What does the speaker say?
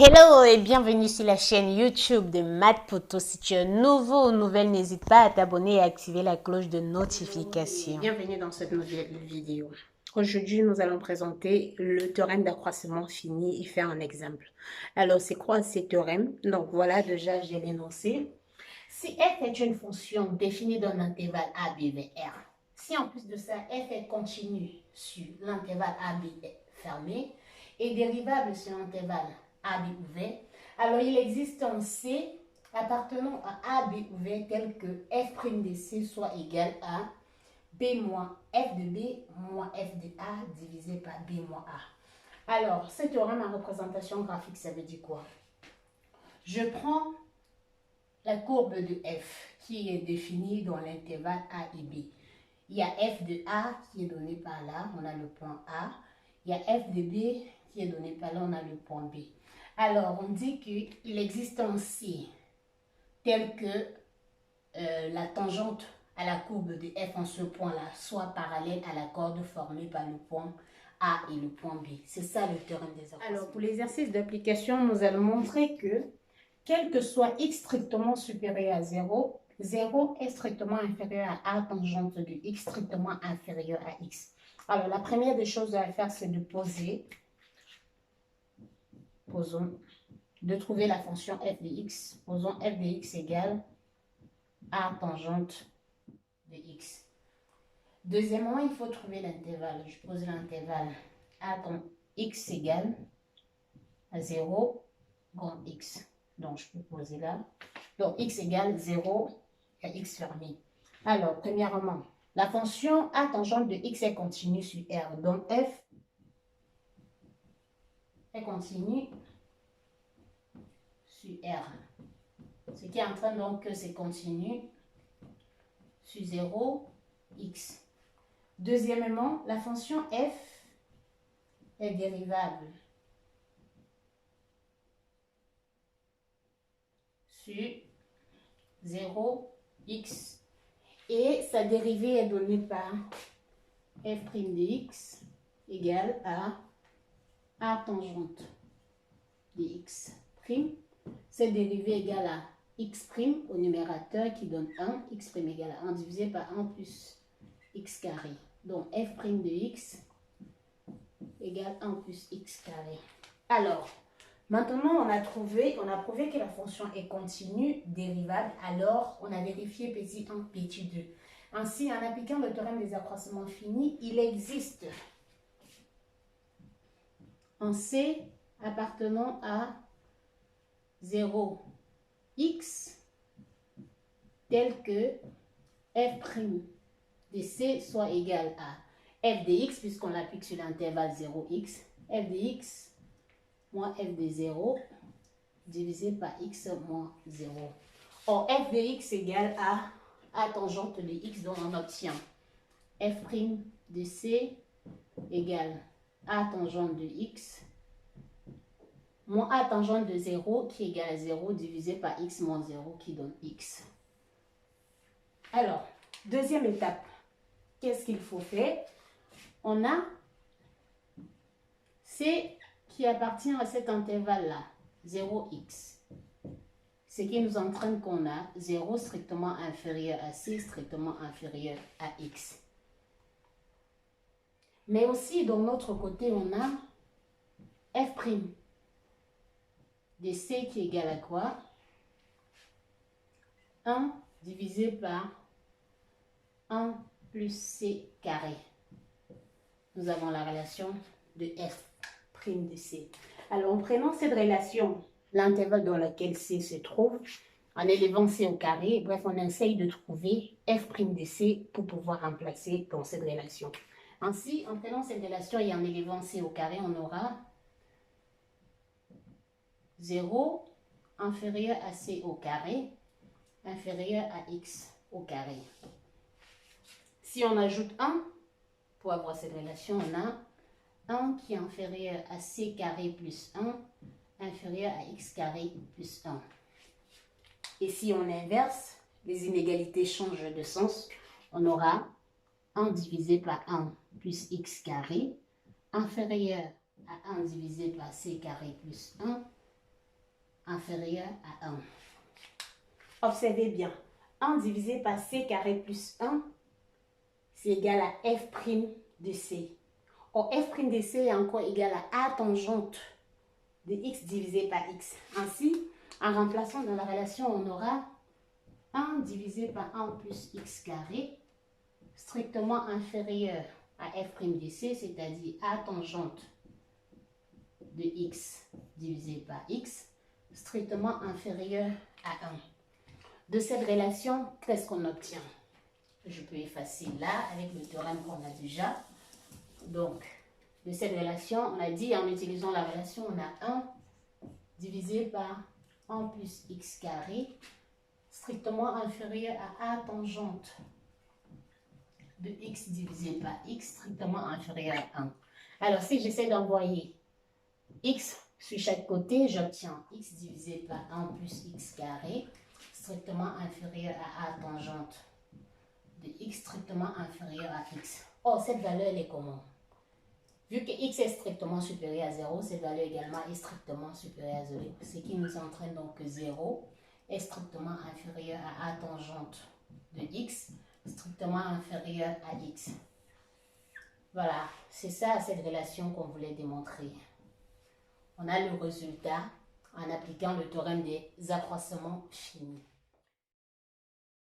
Hello et bienvenue sur la chaîne YouTube de Math Poto. Si tu es nouveau ou nouvelle, n'hésite pas à t'abonner et à activer la cloche de notification. Bienvenue dans cette nouvelle vidéo. Aujourd'hui, nous allons présenter le théorème d'accroissement fini et faire un exemple. Alors, c'est quoi ces théorèmes? Donc, voilà, déjà, j'ai l'énoncé. Si f est une fonction définie dans l'intervalle a, b, v, r, si en plus de ça, f est continue sur l'intervalle a, b fermé et dérivable sur l'intervalle a, b ou v, alors il existe un C appartenant à A, B ou V tel que f' de C soit égal à B moins f de B moins f de A divisé par B moins A. Alors, ce théorème en représentation graphique, ça veut dire quoi? Je prends la courbe de f qui est définie dans l'intervalle A et B. Il y a f de A qui est donné par là, on a le point A. Il y a f de B qui est donné par là, on a le point B. Alors, on dit qu'il existe un C tel que la tangente à la courbe de f en ce point-là soit parallèle à la corde formée par le point A et le point B. C'est ça le théorème des accroissements. Alors, pour l'exercice d'application, nous allons montrer que quel que soit x strictement supérieur à 0, 0 est strictement inférieur à A tangente de x strictement inférieur à x. Alors, la première des choses à faire, c'est de de trouver la fonction f de x. Posons f de x égale A tangente de x. Deuxièmement, il faut trouver l'intervalle. Je pose l'intervalle A x égale à 0 grand x. Donc, je peux poser là. Donc, x égale 0 à x fermé. Alors, premièrement, la fonction A tangente de x est continue sur R. Donc, f est continue sur R. Ce qui est en train donc que c'est continu sur 0, x. Deuxièmement, la fonction f est dérivable sur 0, x. Et sa dérivée est donnée par f' de x égale à A tangente de x'. Cette dérivée égale à x' au numérateur qui donne 1, x' égale à 1 divisé par 1 plus x carré. Donc f' de x égale 1 plus x carré. Alors, maintenant on a prouvé que la fonction est continue, dérivable, alors on a vérifié petit 1, petit 2. Ainsi, en appliquant le théorème des accroissements finis, il existe un C appartenant à 0, x tel que f' de c soit égal à f de x, puisqu'on l'applique sur l'intervalle 0x, f de x moins f de 0 divisé par x moins 0. Or, f de x égale à A tangente de x, dont on obtient f' de c égale A tangente de x moins A tangente de 0 qui est égal à 0 divisé par x moins 0 qui donne x. Alors, deuxième étape, qu'est-ce qu'il faut faire? On a C qui appartient à cet intervalle-là, 0x. Ce qui nous entraîne qu'on a 0 strictement inférieur à C, strictement inférieur à x. Mais aussi, de notre côté, on a f' de C qui est égal à quoi? 1 divisé par 1 plus C carré. Nous avons la relation de f' de C. Alors, en prenant cette relation, l'intervalle dans lequel C se trouve, en élevant C au carré, bref, on essaye de trouver f' de C pour pouvoir remplacer dans cette relation. Ainsi, en prenant cette relation et en élevant C au carré, on aura 0 inférieur à C au carré, inférieur à x au carré. Si on ajoute 1, pour avoir cette relation, on a 1 qui est inférieur à c carré plus 1, inférieur à x carré plus 1. Et si on inverse, les inégalités changent de sens. On aura 1 divisé par 1 plus x carré, inférieur à 1 divisé par c carré plus 1, inférieur à 1. Observez bien. 1 divisé par c carré plus 1, c'est égal à f' de c. Or, f' de c est encore égal à tangente de x divisé par x. Ainsi, en remplaçant dans la relation, on aura 1 divisé par 1 plus x carré, strictement inférieur à f' de c, c'est-à-dire a tangente de x divisé par x, strictement inférieur à 1. De cette relation, qu'est-ce qu'on obtient? Je peux effacer là avec le théorème qu'on a déjà. Donc, de cette relation, on a dit en utilisant la relation, on a 1 divisé par 1 plus x carré, strictement inférieur à tangente de x divisé par x, strictement inférieur à 1. Alors, si j'essaie d'envoyer x sur chaque côté, j'obtiens x divisé par 1 plus x carré, strictement inférieur à tangente de x strictement inférieur à x. Or, cette valeur, elle est comment? Vu que x est strictement supérieur à 0, cette valeur également est strictement supérieure à 0. Ce qui nous entraîne donc que 0 est strictement inférieur à tangente de x, strictement inférieur à x. Voilà, c'est ça cette relation qu'on voulait démontrer. On a le résultat en appliquant le théorème des accroissements finis.